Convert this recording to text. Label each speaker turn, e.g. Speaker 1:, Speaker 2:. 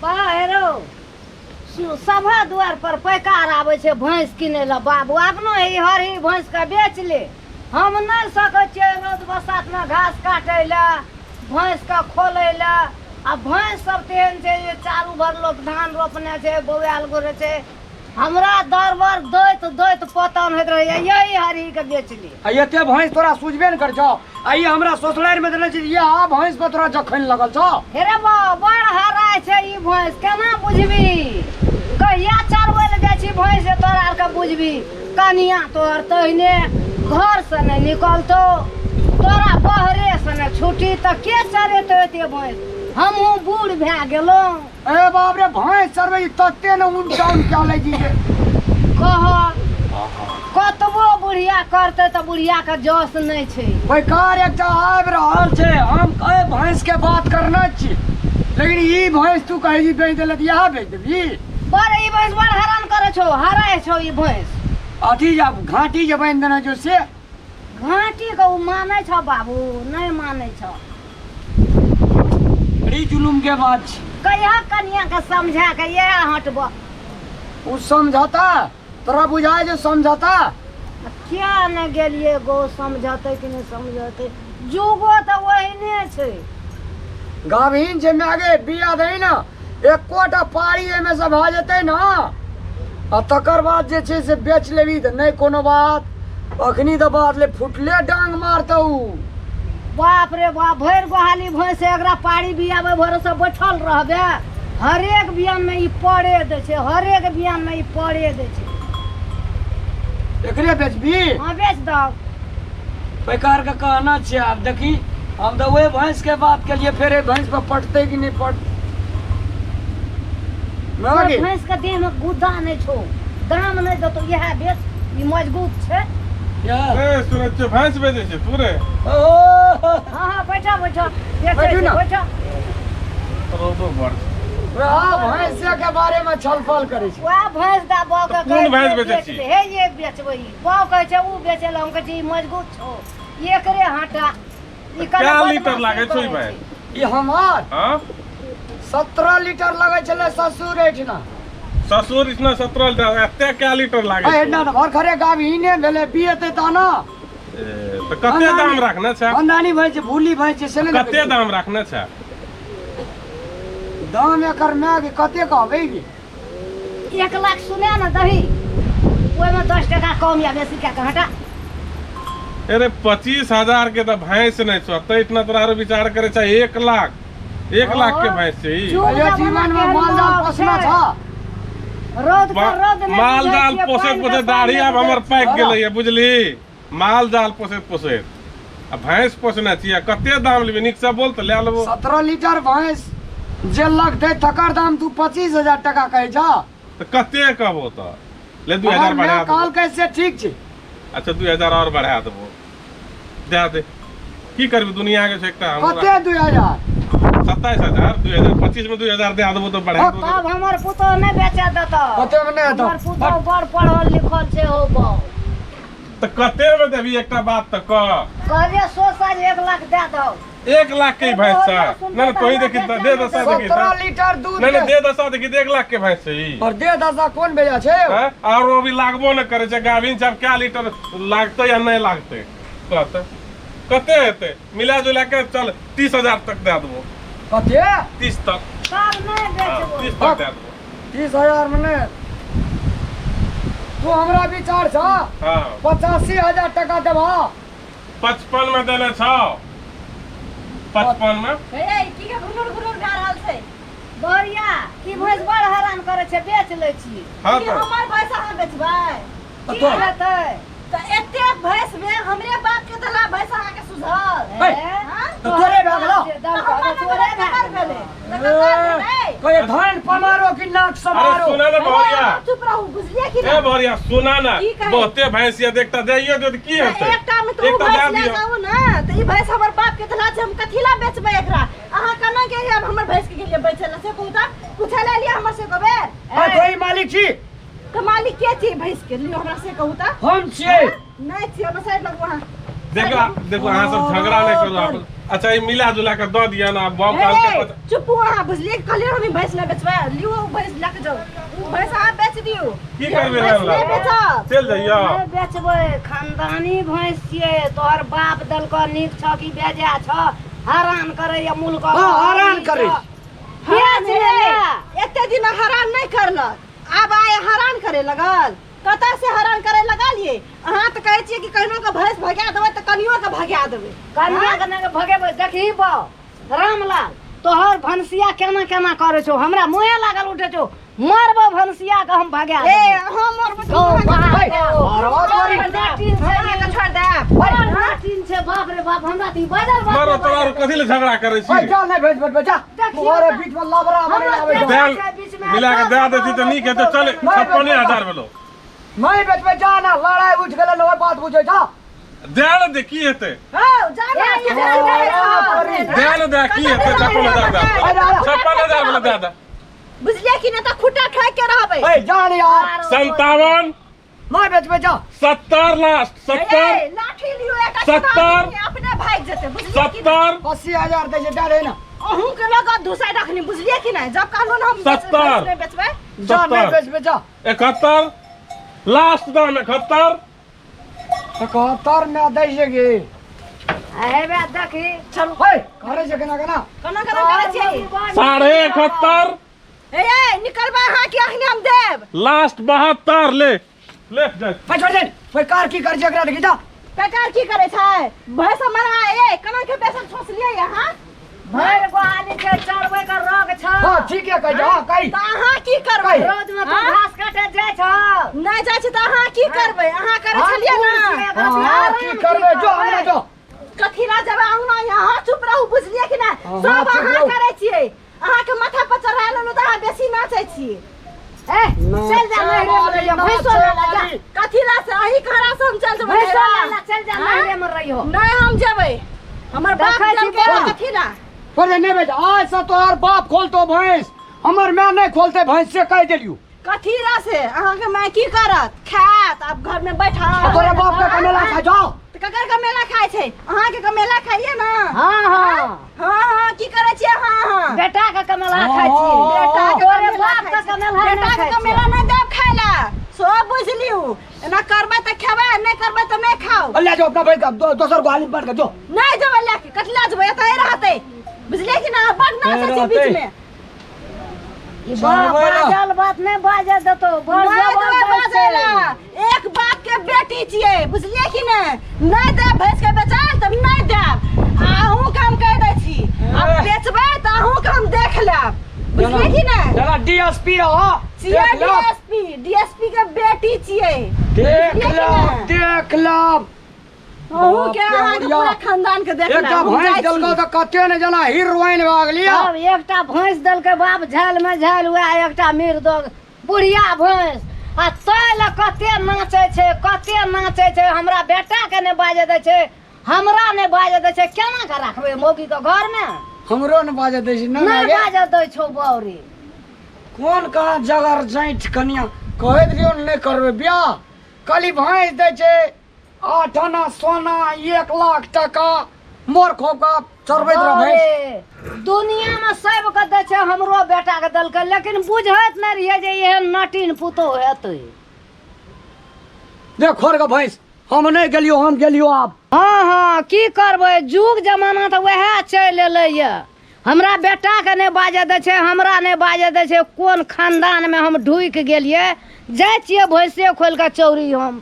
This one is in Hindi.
Speaker 1: बाहरो सभा द्वार पर पैकार आवे छे भैंस किने ला बाबू अपनो ही हरी भैंस का बेच ले हम नहीं सके छे रोज बसात में घास काटे ला भैंस का खोले ला आ भैंस सब तेहन छे ये चारू भर लोग धान रोपने छे बोआल गोरे छे हमरा दरबार दैत पतन होत रहे यही हरी के बेच ली
Speaker 2: आ एते भैंस तोरा सुझबे न कर छ आ ये हमरा सोसलार में देले छी ये आ भैंस पर तोरा जखन लगल छ
Speaker 1: हेरे बा बड़ हराय छे ई भैंस केना बुझबी कहिया चरबै ले जाय छी भैंस तोरा आर के बुझबी कनिया तोर तहिने घर से नहीं निकलतो तोरा बहरे से न छुटी त के चरेतो एते भैंस हमहू बूढ़ भै गेलो
Speaker 2: ए बाप रे भैंस चरबै तते न उन डाउन क्या ले जी
Speaker 1: कह कतबो बुढ़िया करते त बुढ़िया के जस नहीं छे
Speaker 2: पैकार एकटा आबि रहल छै हम कहे भैंस के बात करना छी लेकिन ई भैंस तू कहे जी बेच देले त यहां बेच देबी
Speaker 1: बड़ ई भैंस बड़ हैरान करे छो हराय छो ई भैंस
Speaker 2: अथी जब घाटी जे बांध देना जो से
Speaker 1: घाटी को माने छ बाबू नहीं माने छ
Speaker 2: बड़ी जुलुम के बात छै
Speaker 1: कहिया कनिया के समझा के ये हटबो
Speaker 2: उ समझौता तोरा बुझाय जे समझौता
Speaker 1: क्या न गेलिए गो समझते कि नहीं समझते जुगो तो वहीने छे
Speaker 2: गाभिन जे में आगे बिया दे ना एकोटा पारी में से भा जेतै ना आ तकर बाद जे छै से बेच लेबी त नहीं कोनो बात अखनी त बात ले फुटले डांग मारतौ
Speaker 1: बाप रे बाप भर गोहाली भैंस एकरा पारी बियाबे भरोसे बैठल रहबे हर एक बियान में ई पड़े दे छे हर एक बियान में ई पड़े दे छे
Speaker 2: एकरे बेचबी
Speaker 1: हां बेच दो
Speaker 2: पैकार का कहना छै आप देखी हम तो वही भैंस के बात के लिए फिर भैंस पर पटते कि नहीं पट
Speaker 1: भैंस के देह में गुद्दा नहीं छो दाम नहीं दो तो यह बेच ई मजबूत छे
Speaker 3: ए सूरज भैंस बेचे छे तू रे
Speaker 1: हां बैठा बैठा बैठा
Speaker 3: रोदो बड़
Speaker 2: भैंस के बारे में छलफल करे छै
Speaker 1: वह भैंस दा बाव के
Speaker 3: कौन भैंस बेचे छी
Speaker 1: हे ये बेचबई बाव कहे छै ऊ बेचेला हम कहे छी मजबूत छो एकरे हाटा ई
Speaker 3: क्या लीटर लागे छै भाई
Speaker 2: ई हमार
Speaker 3: हां
Speaker 2: 17 लीटर लगे छले ससुर एठना
Speaker 3: ससुर इसना 17 लीटर एते क्या लीटर लागे
Speaker 2: ए ना भर खरे गाभिने भेले पियते त ना
Speaker 3: तो कते दाम रखना छै
Speaker 2: अंदानी भाई छै भूली भाई छै से
Speaker 3: कते दाम रखना छै
Speaker 2: दाम एकर में कते कहबै गे
Speaker 1: 1 लाख सुने ना दही ओय में 10 टका कम या बेसी क्या हटा
Speaker 3: अरे 25,000 के तो भैंस नहीं छो तो इतना तोरा विचार करे छै 1 लाख 1 लाख के भैंस छै ई
Speaker 2: ये जीवन में माल जाल पोसना था
Speaker 1: रोद का रोद में
Speaker 3: माल जाल पोसे दाढ़ी अब हमर पाक गेलै है बुझली माल जाल पोसे आ भैंस पोसना छियै कते दाम लेबी निक से बोल त ले लेबो
Speaker 2: 17 लीटर भैंस जे लग दे तकर दाम तू 25,000 टका कहै छ
Speaker 3: तो कते कहबो त ले 2000 बढ़ा दे
Speaker 2: काल कैसे ठीक छै
Speaker 3: अच्छा 2000 और बढ़ा देबो दे दे की करबी दुनिया के छै एकटा
Speaker 2: कते 2000
Speaker 3: 27,000 2025 में 2000 दे देबो तो बढ़ा देबो
Speaker 1: तब हमर पुतो नहीं बेचा देता
Speaker 2: कते में नहीं
Speaker 1: हमर पुतो बड़ पढ़ल लिखल छै हो बा
Speaker 3: तो कते में देबी एकटा बात त कह
Speaker 1: कहले सोचा 1 लाख दे दो
Speaker 3: 1 लाख के भैंस छ नहीं तोही देखि दे दसा देखि
Speaker 2: 17 लीटर दूध
Speaker 3: नहीं दे दसा देखि 1 लाख के भैंस छै ई
Speaker 2: और दे दसा कौन बेचा छै
Speaker 3: और वो भी लागबो न करे छै गाभिन सब क्या लीटर लागते या नहीं लागते कहते कते हेते मिला जुला के चल 30,000 तक दे देबो
Speaker 2: कते
Speaker 3: 30 तक
Speaker 1: तब नहीं बेचबो
Speaker 3: 30 तक दे देबो
Speaker 2: 30,000 में नहीं तू हमरा विचार छ
Speaker 3: हां
Speaker 2: 85,000 टका देबा
Speaker 3: 55 में देले छ 55 में
Speaker 1: ए की के घुनुर गा रहल छै बढ़िया की भैंस बड़ हैरान करे छै बेच ले छी
Speaker 3: हां
Speaker 1: की हमर भैंस अहाँ बेचबै की हेतै त एते भैंस में हमरे बाप के दला भैंस अहाँ के सुझल हां
Speaker 2: तोरे भागलो
Speaker 1: तोरे भागले
Speaker 2: कोई धान पमारो कि नाक समारो
Speaker 3: अरे सुना ना भौरिया
Speaker 1: चुप रहू बुझलिए कि
Speaker 3: ए भौरिया सुना ना बहुते भैंस ये देखता देइयो दे की हेतै
Speaker 1: एकटा में तो भैंस ले जाऊ ना त ई भैंस हमर बाप के दला छै हम कथिला बेचबै एकरा अहाँ कना के अब हमर भैंस के लिए बेचला से कहू त पूछे ले लिया हमर से कहबे
Speaker 2: आ तोई मालिक छी
Speaker 1: तो मालिक के छी भैंस के लिए हमरा से कहू त
Speaker 2: हम छियै
Speaker 1: नहीं छी हम साइड लगबो हां
Speaker 3: देखो अहाँ सब झगड़ा नहीं करू अच्छा ये मिला जुला के दो दिया ना बाप काल के
Speaker 4: चुप वहाँ बुझलिए कहलिए हम भैंस ना बेचबे लियो भैंस लेके जाओ भैंस आप बेच दियो
Speaker 3: की करबे रे चल जाइयो
Speaker 1: नहीं बेचबै खानदानी भैंस छियै तोहर बाप दल को नीक छ कि बेजा छ हरान करे या मूल को
Speaker 2: हरान करे
Speaker 1: बेच ले
Speaker 4: एते दिन हरान नहीं करलक अब आए हरान करे लगल कता से हरान करे लगलिए अहाँ तो कहै छियै कि कहिनो के भैंस भगा देबै त कनियो के भगा देबै
Speaker 1: कन्या कन्या के भगेबै देखी बा रामलाल तोहर भनसिया केना केना करे छौ हमरा मोहे लागल उठे छौ मारबो भनसिया के हम भगा
Speaker 4: ए
Speaker 1: देबै
Speaker 4: हम मरबै
Speaker 1: तो बाप
Speaker 4: छोड़ दे
Speaker 1: नाटिन छै बाप रे बाप हमरा ती बदल
Speaker 3: मारो तोरा कथि ले झगड़ा करे छी
Speaker 2: भाई जा नहीं भेज बेटा मोरे बीच में लबरा बने आवे
Speaker 3: दे मिला के दे देती तो नीक है तो चल 56,000 भेलो
Speaker 2: मैं बेच में जा ना लड़ाई उठ गेल नोर बात पूछे जा
Speaker 3: दे ले दे की हेते
Speaker 4: हो जा
Speaker 3: दे ले दे की हेते 56,000 भेलो दे दे
Speaker 4: बुझलिए कि न त खुटा खाइ के रहबै
Speaker 2: ए जान यार
Speaker 3: 57
Speaker 2: मैं बेच में जा
Speaker 3: 70 लास्ट 70
Speaker 4: लाठी लियो एक
Speaker 3: 70
Speaker 4: अपने भाग जेते बुझलिए कि
Speaker 3: 70
Speaker 2: 80,000 दे दे रे ना
Speaker 4: अहूं के लगा धुसाई रखनी बुझलिए कि नहीं जब कानून हम
Speaker 3: 70
Speaker 4: बेचबै
Speaker 2: जा मैं बेच में जा
Speaker 3: 71 लास्ट दाम 71
Speaker 2: 71 में दे जेगे
Speaker 1: हेबे देखी
Speaker 4: चलो
Speaker 2: भाई करे जे केना केना
Speaker 4: कना करे छी
Speaker 3: 71
Speaker 4: ए निकलबा हां कि अखनी हम देब
Speaker 3: लास्ट 72 ले जा
Speaker 2: भाई छोड़ दे भाई कार की कर जकरा देखी जा
Speaker 4: बेकार की करे छै भैंस मरा ए कना के पैसा छोस लिए यहां
Speaker 1: भर गोहाली के चरबै के रोग छ
Speaker 2: हां ठीक है कह जा कही
Speaker 4: त अहाँ की करबै
Speaker 1: रोज में तो घास काटे जाय छ
Speaker 4: नहीं जाय छै त अहाँ की करबै अहाँ करे छलिए ना
Speaker 2: हां की करबे जो हमरा जो
Speaker 4: कथी ला जब अंगना यहाँ चुप रहू बुझलिए कि नहीं
Speaker 2: हाँ,
Speaker 4: सब
Speaker 2: चुप
Speaker 4: अहाँ
Speaker 2: रहू।
Speaker 4: करे छिए अहाँ के माथा पर चढ़ा लेनु त अहाँ बेसी नाचै छिए
Speaker 1: ए चल जा नहरे में रहियो भैंसो ला जा
Speaker 4: कथी ला से अही खड़ा से हम चल जेबै
Speaker 1: भैंसो ला चल जा नहरे में रहियो
Speaker 4: नहीं हम जेबै हमर बाप
Speaker 1: देखै छी
Speaker 4: जल के
Speaker 1: बाप।
Speaker 4: कथी ला
Speaker 2: बोले नहीं बेच आज से तोहर बाप खोलतो भैंस हमर मैं नहीं खोलते भैंस से कह देलियो
Speaker 4: कथी ला से अहाँ के मैं की करत खात अब घर में बैठा
Speaker 2: तोरे बाप का कमेला खा जाओ
Speaker 4: त ककर कमेला खाय छै अहाँ के कमेला खाइए ना
Speaker 1: हां हां
Speaker 4: हां हां की करे छिए हां हां
Speaker 1: बेटा का कमेला खाइ छी
Speaker 4: बेटा के
Speaker 1: तोरे
Speaker 4: कमेला
Speaker 1: बाप का
Speaker 4: खाइ छी।
Speaker 1: कमेला
Speaker 4: बेटा के कमेला नहीं देब खाइला सब बुझलियो एना करबै त खेबै नहीं करबै त नहीं खाओ
Speaker 2: अल्लाह जो अपना भाई का दोसर गोहाली पर का जो
Speaker 4: नहीं जब लेके कतला जब एतै रहतै बुझलिए कि ना बदना से बीच में
Speaker 1: ई बाजल बात नहीं बाजे देतो बड़
Speaker 4: नहीं देबै
Speaker 1: जबरदस्त
Speaker 4: बाजेला
Speaker 1: छै।
Speaker 4: एक बाप के बेटी छिए बुझलिए कि नहीं दे भैंस के बेचाल त नहीं देब आहू के हम कह दै छी अब बेचबै त आहू के हम देख लेब बुझलिए कि नहीं
Speaker 2: जरा डीएसपी रहो
Speaker 4: छिए डीएसपी के बेटी छिए
Speaker 2: देख लो
Speaker 4: आहू के अहाँ के पूरा खानदान के देख
Speaker 2: एक
Speaker 4: लेब
Speaker 2: भैंस दलको तो कते ने जना हीरोइन भाग लिया
Speaker 1: अब एकटा भैंस दल के बाप झाल में झाल हुआ एकटा मृदोग बुढ़िया भैंस आ तैल कते नाचे छै हमरा बेटा के ने बाजे दे छै हमरा ने बाजे दे छै केना के रखबे मौगी के घर में
Speaker 2: हमरो ने बाजे दै छी
Speaker 1: नहीं
Speaker 2: ना
Speaker 1: बाजे दे छौ बौरी
Speaker 2: कोन कहाँ जगर जाइत कनिया कहे दियो नहीं करबे ब्याह कली भैंस दै छै 8 आना सोना 1 लाख टका मोर खोका चरबैत रह भैंस
Speaker 1: अरे, दुनिया में सब के दे छै हमरो बेटा के दल के लेकिन बुझैत नहीं रहिए जे एहन नटीन पुतो हेतै
Speaker 2: देख खोर के भैंस हम नहीं गेलियो हम गेलियो आब
Speaker 1: हाँ हाँ की करबै जुग जमाना तो वह चल एलै ये हमरा बेटा के नहीं बाजे दे छै हमरा नहीं बाजे दे छै कोन खानदान में हम ढुक गेलिए जाय छियै भैंसे खोल के चौरी हम